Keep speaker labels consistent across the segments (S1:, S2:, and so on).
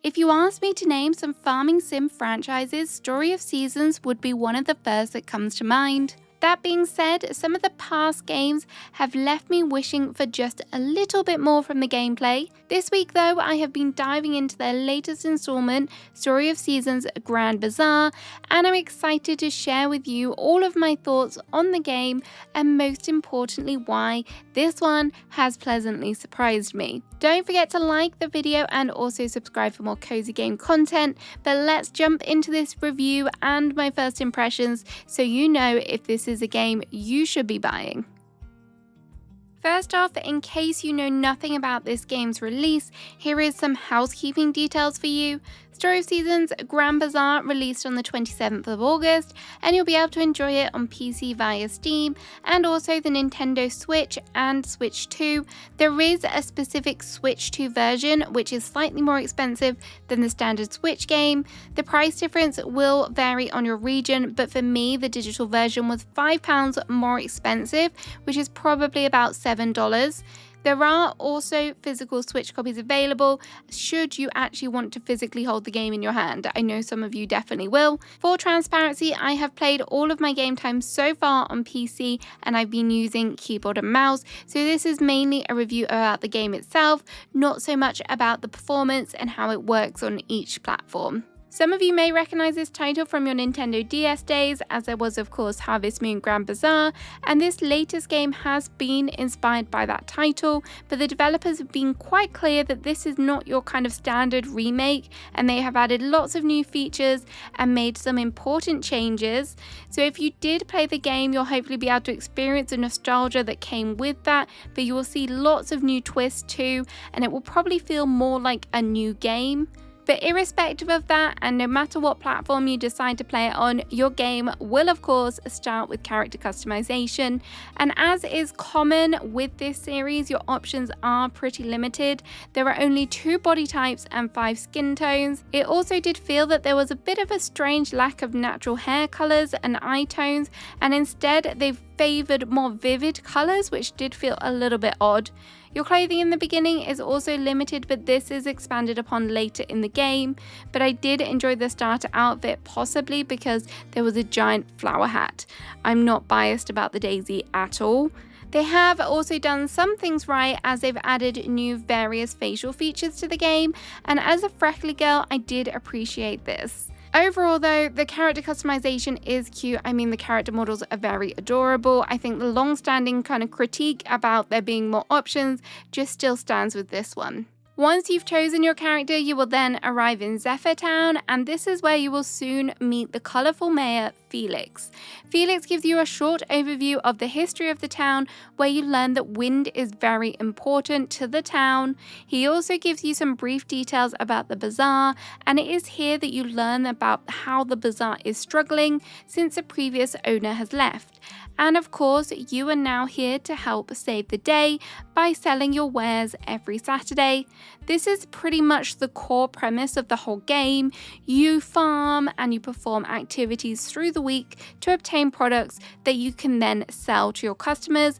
S1: If you asked me to name some farming sim franchises, Story of Seasons would be one of the first that comes to mind. That being said, some of the past games have left me wishing for just a little bit more from the gameplay. This week though, I have been diving into their latest installment, Story of Seasons Grand Bazaar, and I'm excited to share with you all of my thoughts on the game and most importantly why this one has pleasantly surprised me. Don't forget to like the video and also subscribe for more cozy game content, but let's jump into this review and my first impressions so you know if this is a game you should be buying. First off, in case you know nothing about this game's release, here is some housekeeping details for you. Story of Seasons Grand Bazaar released on the 27th of August, and you'll be able to enjoy it on PC via Steam and also the Nintendo Switch and Switch 2. There is a specific Switch 2 version which is slightly more expensive than the standard Switch game. The price difference will vary on your region, but for me the digital version was £5 more expensive, which is probably about $7. There are also physical Switch copies available should you actually want to physically hold the game in your hand. I know some of you definitely will. For transparency, I have played all of my game time so far on PC and I've been using keyboard and mouse, so this is mainly a review about the game itself, not so much about the performance and how it works on each platform. Some of you may recognize this title from your Nintendo DS days, as there was of course Harvest Moon Grand Bazaar, and this latest game has been inspired by that title, but the developers have been quite clear that this is not your kind of standard remake, and they have added lots of new features and made some important changes. So if you did play the game, you'll hopefully be able to experience the nostalgia that came with that, but you will see lots of new twists too, and it will probably feel more like a new game. But irrespective of that, and no matter what platform you decide to play it on, your game will of course start with character customization. And as is common with this series, your options are pretty limited. There are only 2 body types and 5 skin tones. It also did feel that there was a bit of a strange lack of natural hair colours and eye tones, and instead they've favoured more vivid colours, which did feel a little bit odd. Your clothing in the beginning is also limited, but this is expanded upon later in the game. But I did enjoy the starter outfit, possibly because there was a giant flower hat. I'm not biased about the daisy at all. They have also done some things right, as they've added new various facial features to the game, and as a freckly girl, I did appreciate this. Overall though, the character customization is cute. I mean, the character models are very adorable. I think the long-standing kind of critique about there being more options just still stands with this one. Once you've chosen your character, you will then arrive in Zephyr Town, and this is where you will soon meet the colourful mayor, Felix. Felix gives you a short overview of the history of the town, where you learn that wind is very important to the town. He also gives you some brief details about the bazaar, and it is here that you learn about how the bazaar is struggling since the previous owner has left. And of course, you are now here to help save the day by selling your wares every Saturday. This is pretty much the core premise of the whole game. You farm and you perform activities through the week to obtain products that you can then sell to your customers,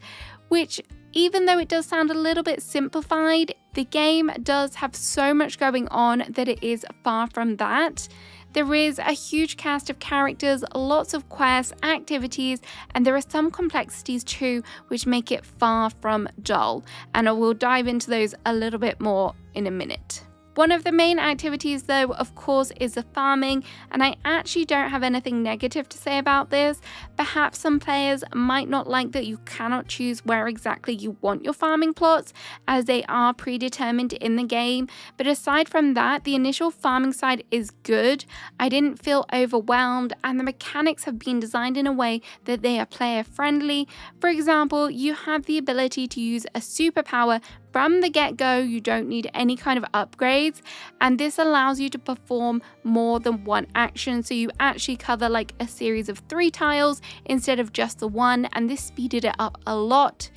S1: which, even though it does sound a little bit simplified, the game does have so much going on that it is far from that. There is a huge cast of characters, lots of quests, activities, and there are some complexities too, which make it far from dull. And I will dive into those a little bit more in a minute. One of the main activities though, of course, is the farming, and I actually don't have anything negative to say about this. Perhaps some players might not like that you cannot choose where exactly you want your farming plots, as they are predetermined in the game, but aside from that, the initial farming side is good. I didn't feel overwhelmed, and the mechanics have been designed in a way that they are player friendly. For example, you have the ability to use a superpower from the get-go. You don't need any kind of upgrades, and this allows you to perform more than one action, so you actually cover like a series of 3 tiles instead of just the one, and this speeded it up a lot.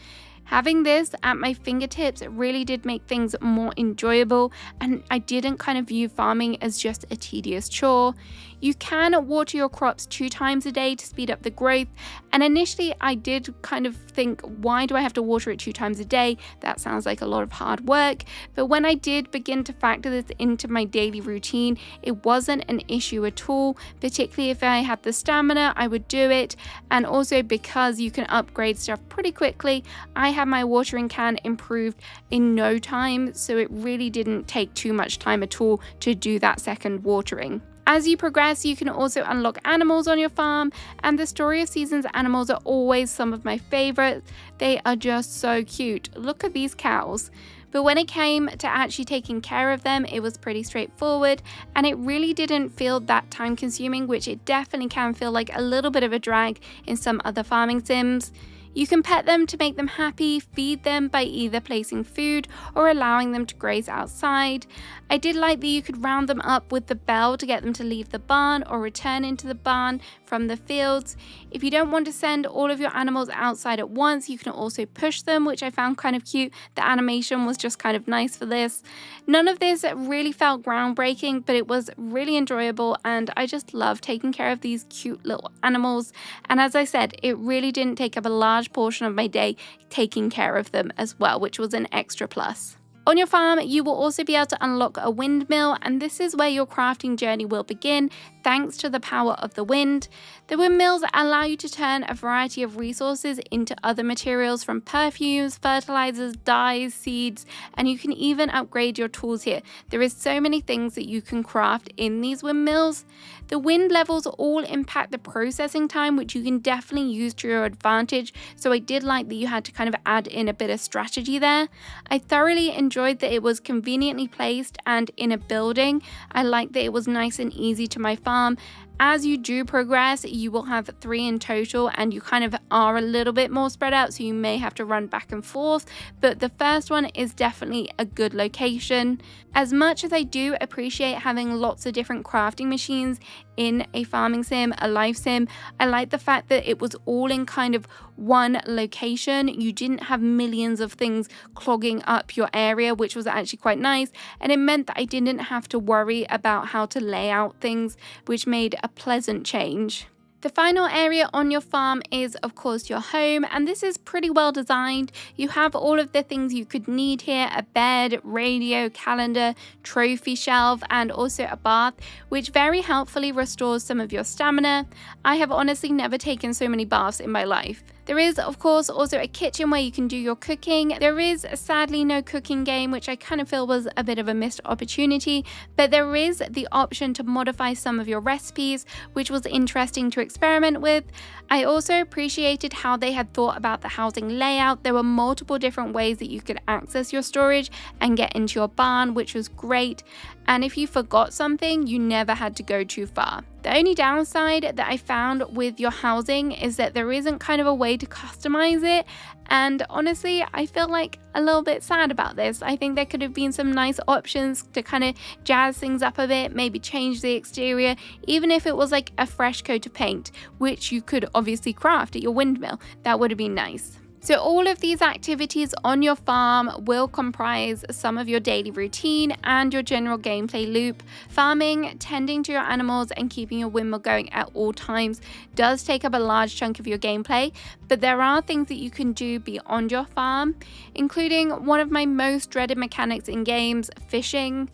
S1: Having this at my fingertips really did make things more enjoyable, and I didn't kind of view farming as just a tedious chore. You can water your crops 2 times a day to speed up the growth, and initially I did kind of think, why do I have to water it 2 times a day? That sounds like a lot of hard work. But when I did begin to factor this into my daily routine, it wasn't an issue at all. Particularly if I had the stamina, I would do it. And also because you can upgrade stuff pretty quickly, I had my watering can improved in no time, so it really didn't take too much time at all to do that second watering. As you progress, you can also unlock animals on your farm, and the Story of Seasons animals are always some of my favorites. They are just so cute. Look at these cows. But when it came to actually taking care of them, it was pretty straightforward, and it really didn't feel that time consuming, which it definitely can feel like a little bit of a drag in some other farming sims. You can pet them to make them happy, feed them by either placing food or allowing them to graze outside. I did like that you could round them up with the bell to get them to leave the barn or return into the barn from the fields. If you don't want to send all of your animals outside at once, you can also push them, which I found kind of cute. The animation was just kind of nice for this. None of this really felt groundbreaking, but it was really enjoyable, and I just love taking care of these cute little animals. And as I said, it really didn't take up a large portion of my day taking care of them as well, which was an extra plus. On your farm, you will also be able to unlock a windmill, and this is where your crafting journey will begin, thanks to the power of the wind. The windmills allow you to turn a variety of resources into other materials, from perfumes, fertilizers, dyes, seeds, and you can even upgrade your tools here. There is so many things that you can craft in these windmills. The wind levels all impact the processing time, which you can definitely use to your advantage, so I did like that you had to kind of add in a bit of strategy there. I thoroughly enjoyed that it was conveniently placed and in a building. I liked that it was nice and easy to my farm. As you do progress, you will have 3 in total, and you kind of are a little bit more spread out, so you may have to run back and forth, but the first one is definitely a good location. As much as I do appreciate having lots of different crafting machines in a farming sim, a life sim, I like the fact that it was all in kind of one location. You didn't have millions of things clogging up your area, which was actually quite nice, and it meant that I didn't have to worry about how to lay out things, which made a pleasant change. The final area on your farm is, of course, your home, and this is pretty well designed. You have all of the things you could need here: a bed, radio, calendar, trophy shelf, and also a bath, which very helpfully restores some of your stamina. I have honestly never taken so many baths in my life. There is, of course, also a kitchen where you can do your cooking. There is sadly no cooking game, which I kind of feel was a bit of a missed opportunity, but there is the option to modify some of your recipes, which was interesting to experiment with. I also appreciated how they had thought about the housing layout. There were multiple different ways that you could access your storage and get into your barn, which was great. And if you forgot something, you never had to go too far. The only downside that I found with your housing is that there isn't kind of a way to customize it, and honestly, I feel like a little bit sad about this. I think there could have been some nice options to kind of jazz things up a bit, maybe change the exterior, even if it was like a fresh coat of paint, which you could obviously craft at your windmill. That would have been nice. So all of these activities on your farm will comprise some of your daily routine and your general gameplay loop. Farming, tending to your animals, and keeping your windmill going at all times does take up a large chunk of your gameplay, but there are things that you can do beyond your farm, including one of my most dreaded mechanics in games, fishing.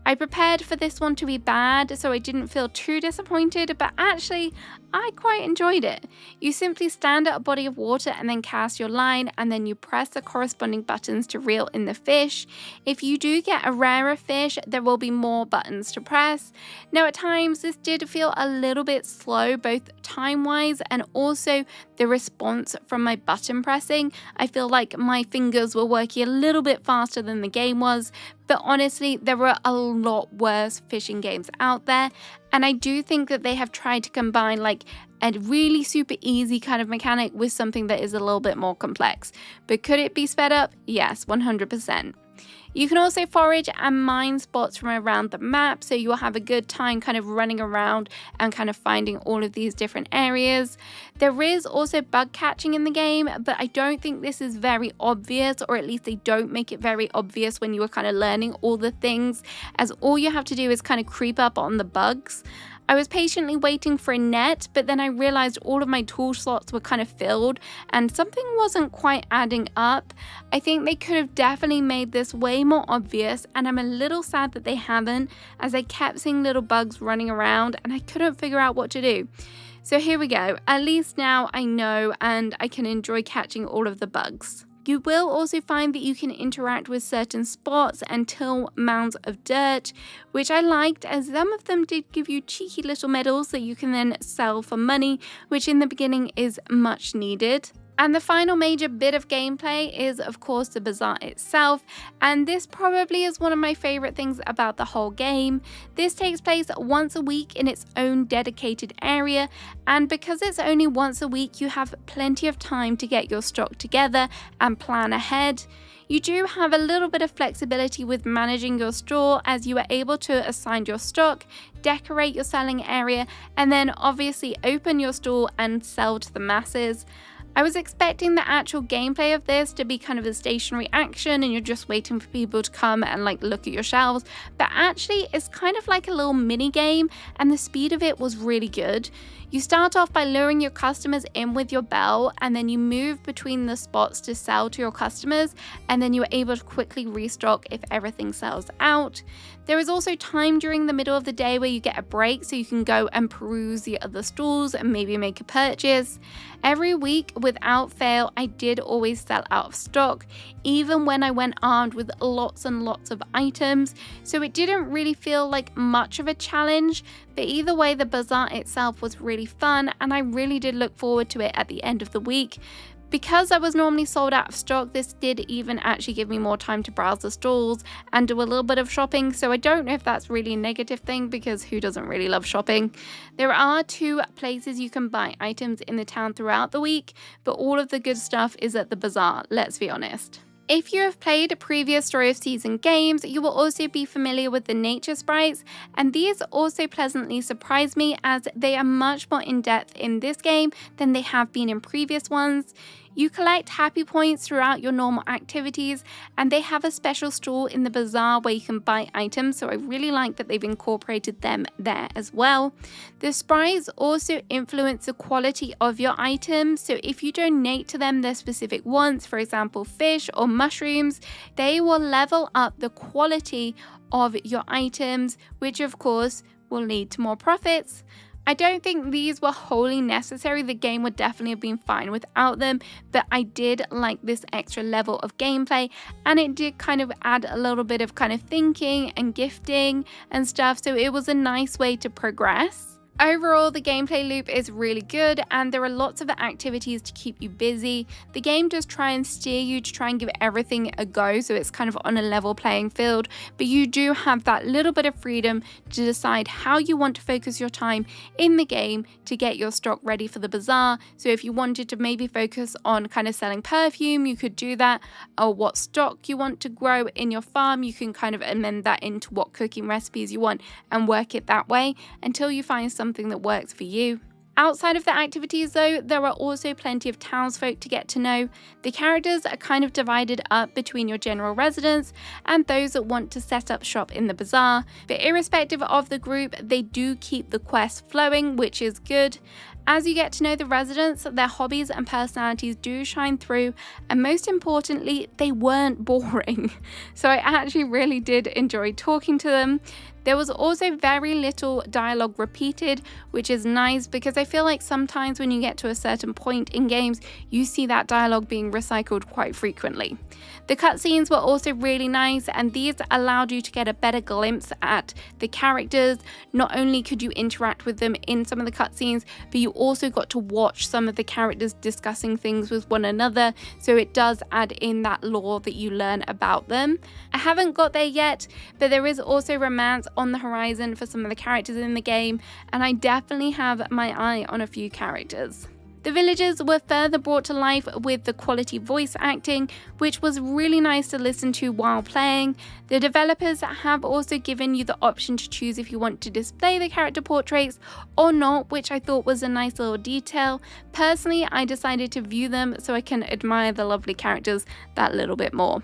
S1: I prepared for this one to be bad, so I didn't feel too disappointed, but actually, I quite enjoyed it. You simply stand at a body of water and then cast your line, and then you press the corresponding buttons to reel in the fish. If you do get a rarer fish, there will be more buttons to press. Now, at times, this did feel a little bit slow, both time-wise and also the response from my button pressing. I feel like my fingers were working a little bit faster than the game was, but honestly, there were a lot worse fishing games out there, and I do think that they have tried to combine like a really super easy kind of mechanic with something that is a little bit more complex. But could it be sped up? Yes, 100%. You can also forage and mine spots from around the map, so you'll have a good time kind of running around and kind of finding all of these different areas. There is also bug catching in the game, but I don't think this is very obvious, or at least they don't make it very obvious when you are kind of learning all the things, as all you have to do is kind of creep up on the bugs. I was patiently waiting for a net, but then I realized all of my tool slots were kind of filled and something wasn't quite adding up. I think they could have definitely made this way more obvious, and I'm a little sad that they haven't, as I kept seeing little bugs running around and I couldn't figure out what to do. So here we go, at least now I know and I can enjoy catching all of the bugs. You will also find that you can interact with certain spots and till mounds of dirt, which I liked, as some of them did give you cheeky little medals that you can then sell for money, which in the beginning is much needed. And the final major bit of gameplay is, of course, the bazaar itself, and this probably is one of my favorite things about the whole game. This takes place once a week in its own dedicated area, and because it's only once a week, you have plenty of time to get your stock together and plan ahead. You do have a little bit of flexibility with managing your store, as you are able to assign your stock, decorate your selling area, and then obviously open your store and sell to the masses. I was expecting the actual gameplay of this to be kind of a stationary action and you're just waiting for people to come and like look at your shelves, but actually it's kind of like a little mini game, and the speed of it was really good. You start off by luring your customers in with your bell, and then you move between the spots to sell to your customers, and then you're able to quickly restock if everything sells out. There is also time during the middle of the day where you get a break, so you can go and peruse the other stalls and maybe make a purchase. Every week, without fail, I did always sell out of stock, even when I went armed with lots and lots of items, so it didn't really feel like much of a challenge. But either way, the bazaar itself was really fun, and I really did look forward to it at the end of the week. Because I was normally sold out of stock, this did even actually give me more time to browse the stalls and do a little bit of shopping, so I don't know if that's really a negative thing, because who doesn't really love shopping? There are 2 places you can buy items in the town throughout the week, but all of the good stuff is at the bazaar, let's be honest. If you have played previous Story of Season games, you will also be familiar with the nature sprites, and these also pleasantly surprised me, as they are much more in depth in this game than they have been in previous ones. You collect happy points throughout your normal activities, and they have a special stall in the bazaar where you can buy items, so I really like that they've incorporated them there as well. The sprites also influence the quality of your items, so if you donate to them their specific wants, for example fish or mushrooms, they will level up the quality of your items, which of course will lead to more profits. I don't think these were wholly necessary, the game would definitely have been fine without them, but I did like this extra level of gameplay, and it did kind of add a little bit of kind of thinking and gifting and stuff, so it was a nice way to progress. Overall, the gameplay loop is really good, and there are lots of activities to keep you busy. The game does try and steer you to try and give everything a go, so it's kind of on a level playing field, but you do have that little bit of freedom to decide how you want to focus your time in the game to get your stock ready for the bazaar. So if you wanted to maybe focus on kind of selling perfume, you could do that, or what stock you want to grow in your farm, you can kind of amend that into what cooking recipes you want and work it that way until you find something that works for you. Outside of the activities though, there are also plenty of townsfolk to get to know. The characters are kind of divided up between your general residents and those that want to set up shop in the bazaar, but irrespective of the group, they do keep the quest flowing, which is good. As you get to know the residents, their hobbies and personalities do shine through, and most importantly, they weren't boring. So I actually really did enjoy talking to them. There was also very little dialogue repeated, which is nice, because I feel like sometimes when you get to a certain point in games, you see that dialogue being recycled quite frequently. The cutscenes were also really nice, and these allowed you to get a better glimpse at the characters. Not only could you interact with them in some of the cutscenes, but you also got to watch some of the characters discussing things with one another, so it does add in that lore that you learn about them. I haven't got there yet, but there is also romance on the horizon for some of the characters in the game, and I definitely have my eye on a few characters. The villagers were further brought to life with the quality voice acting, which was really nice to listen to while playing. The developers have also given you the option to choose if you want to display the character portraits or not, which I thought was a nice little detail. Personally, I decided to view them so I can admire the lovely characters that little bit more.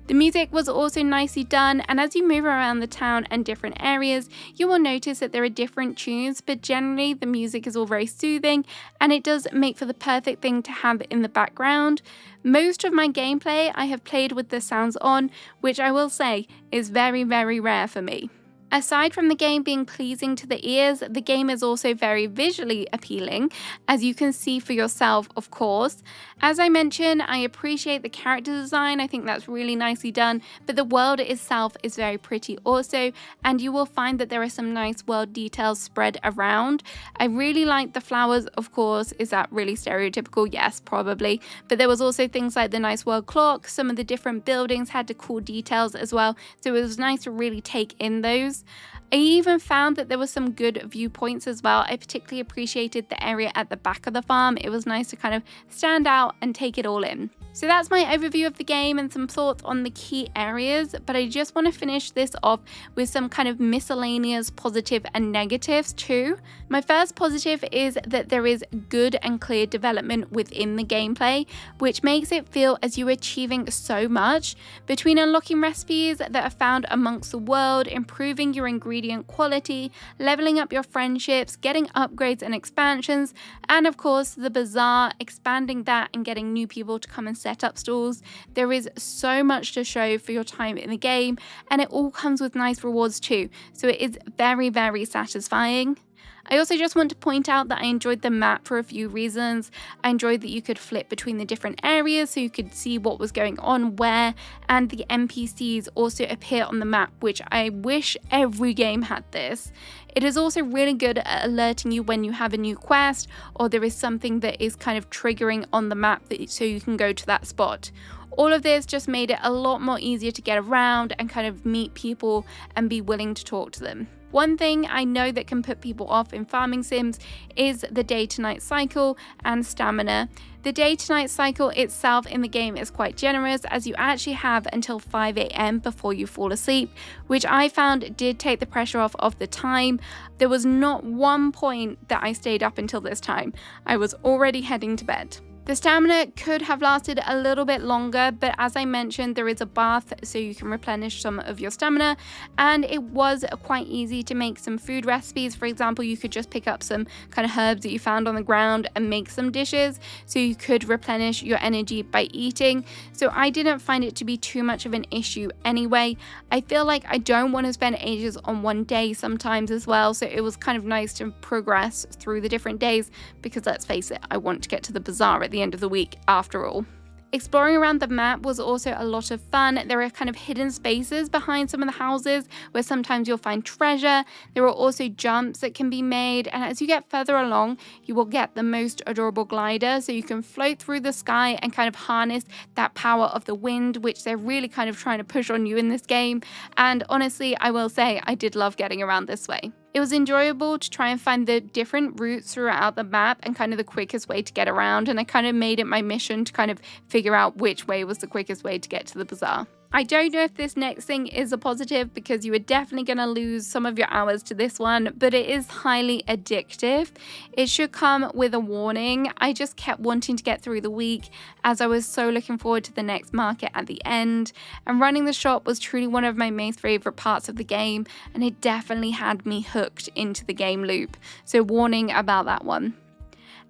S1: The music was also nicely done, and as you move around the town and different areas, you will notice that there are different tunes, but generally the music is all very soothing and it does make for the perfect thing to have in the background. Most of my gameplay I have played with the sounds on, which I will say is very, very rare for me. Aside from the game being pleasing to the ears, the game is also very visually appealing, as you can see for yourself, of course. As I mentioned, I appreciate the character design, I think that's really nicely done, but the world itself is very pretty also, and you will find that there are some nice world details spread around. I really like the flowers, of course. Is that really stereotypical? Yes, probably. But there was also things like the nice world clock, some of the different buildings had the cool details as well, so it was nice to really take in those. I even found that there were some good viewpoints as well. I particularly appreciated the area at the back of the farm. It was nice to kind of stand out and take it all in. So that's my overview of the game and some thoughts on the key areas, but I just want to finish this off with some kind of miscellaneous positive and negatives too. My first positive is that there is good and clear development within the gameplay, which makes it feel as you are achieving so much between unlocking recipes that are found amongst the world, improving your ingredient quality, leveling up your friendships, getting upgrades and expansions, and of course the bazaar, expanding that and getting new people to come and set up stalls. There is so much to show for your time in the game, and it all comes with nice rewards too, so it is very, very satisfying. I also just want to point out that I enjoyed the map for a few reasons. I enjoyed that you could flip between the different areas so you could see what was going on where, and the NPCs also appear on the map, which I wish every game had this. It is also really good at alerting you when you have a new quest or there is something that is kind of triggering on the map so you can go to that spot. All of this just made it a lot more easier to get around and kind of meet people and be willing to talk to them. One thing I know that can put people off in farming sims is the day to night cycle and stamina. The day to night cycle itself in the game is quite generous, as you actually have until 5 AM before you fall asleep, which I found did take the pressure off of the time. There was not one point that I stayed up until this time. I was already heading to bed. The stamina could have lasted a little bit longer, but as I mentioned, there is a bath so you can replenish some of your stamina, and it was quite easy to make some food recipes. For example, you could just pick up some kind of herbs that you found on the ground and make some dishes, so you could replenish your energy by eating. So I didn't find it to be too much of an issue anyway. I feel like I don't want to spend ages on one day sometimes as well, so it was kind of nice to progress through the different days, because let's face it, I want to get to the bazaar at the end of the week after all. Exploring around the map was also a lot of fun. There are kind of hidden spaces behind some of the houses where sometimes you'll find treasure. There are also jumps that can be made, and as you get further along, you will get the most adorable glider, so you can float through the sky and kind of harness that power of the wind, which they're really kind of trying to push on you in this game. And honestly, I will say I did love getting around this way. It was enjoyable to try and find the different routes throughout the map and kind of the quickest way to get around, and I kind of made it my mission to kind of figure out which way was the quickest way to get to the bazaar. I don't know if this next thing is a positive, because you are definitely going to lose some of your hours to this one, but it is highly addictive. It should come with a warning. I just kept wanting to get through the week, as I was so looking forward to the next market at the end, and running the shop was truly one of my most favourite parts of the game, and it definitely had me hooked into the game loop. So warning about that one.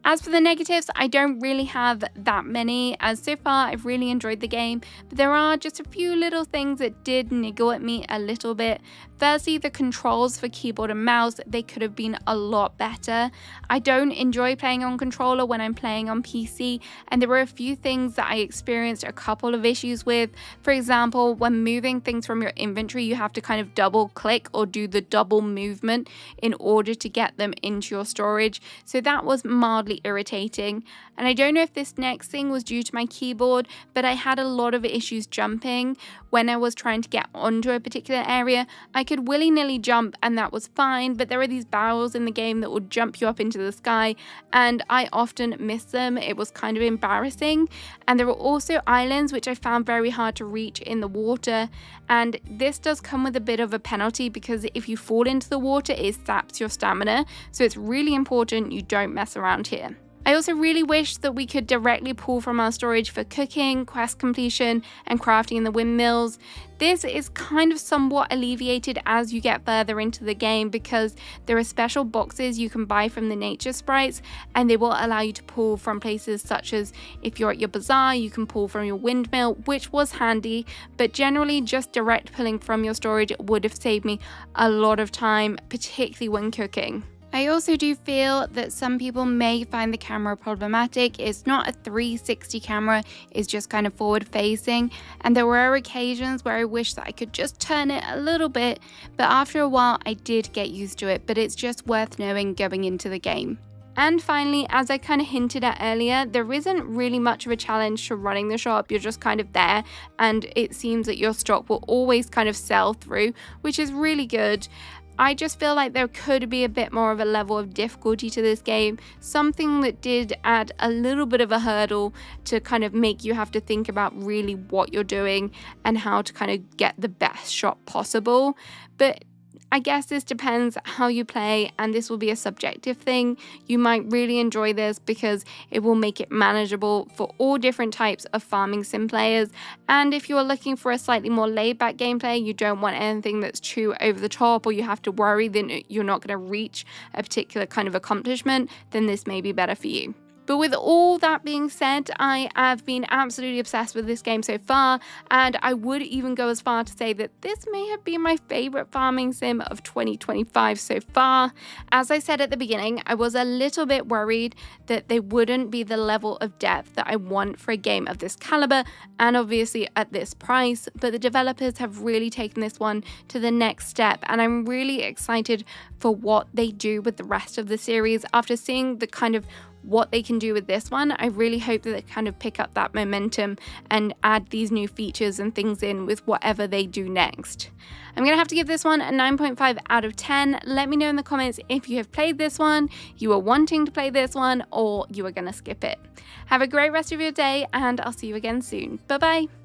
S1: As for the negatives, I don't really have that many, as so far I've really enjoyed the game, but there are just a few little things that did niggle at me a little bit. Firstly, the controls for keyboard and mouse, they could have been a lot better. I don't enjoy playing on controller when I'm playing on PC, and there were a few things that I experienced a couple of issues with. For example, when moving things from your inventory, you have to kind of double click or do the double movement in order to get them into your storage, so that was mildly irritating. And I don't know if this next thing was due to my keyboard, but I had a lot of issues jumping. when I was trying to get onto a particular area, I could willy-nilly jump and that was fine, but there are these barrels in the game that will jump you up into the sky, and I often missed them. It was kind of embarrassing. And there were also islands which I found very hard to reach in the water, and this does come with a bit of a penalty because if you fall into the water, it saps your stamina, so it's really important you don't mess around here. I also really wish that we could directly pull from our storage for cooking, quest completion, and crafting in the windmills. This is kind of somewhat alleviated as you get further into the game because there are special boxes you can buy from the nature sprites, and they will allow you to pull from places such as if you're at your bazaar, you can pull from your windmill, which was handy, but generally just direct pulling from your storage would have saved me a lot of time, particularly when cooking. I also do feel that some people may find the camera problematic. It's not a 360 camera, it's just kind of forward facing, and there were occasions where I wish that I could just turn it a little bit, but after a while I did get used to it, but it's just worth knowing going into the game. And finally, as I kind of hinted at earlier, there isn't really much of a challenge to running the shop. You're just kind of there, and it seems that your stock will always kind of sell through, which is really good. I just feel like there could be a bit more of a level of difficulty to this game, something that did add a little bit of a hurdle to kind of make you have to think about really what you're doing and how to kind of get the best shot possible. But I guess this depends how you play, and this will be a subjective thing. You might really enjoy this because it will make it manageable for all different types of farming sim players, and if you're looking for a slightly more laid-back gameplay, you don't want anything that's too over the top or you have to worry that you're not going to reach a particular kind of accomplishment, then this may be better for you. But with all that being said, I have been absolutely obsessed with this game so far, and I would even go as far to say that this may have been my favourite farming sim of 2025 so far. As I said at the beginning, I was a little bit worried that they wouldn't be the level of depth that I want for a game of this caliber, and obviously at this price, but the developers have really taken this one to the next step, and I'm really excited for what they do with the rest of the series. After seeing the kind of what they can do with this one, I really hope that they kind of pick up that momentum and add these new features and things in with whatever they do next. I'm going to have to give this one a 9.5 out of 10. Let me know in the comments if you have played this one, you are wanting to play this one, or you are going to skip it. Have a great rest of your day, and I'll see you again soon. Bye bye.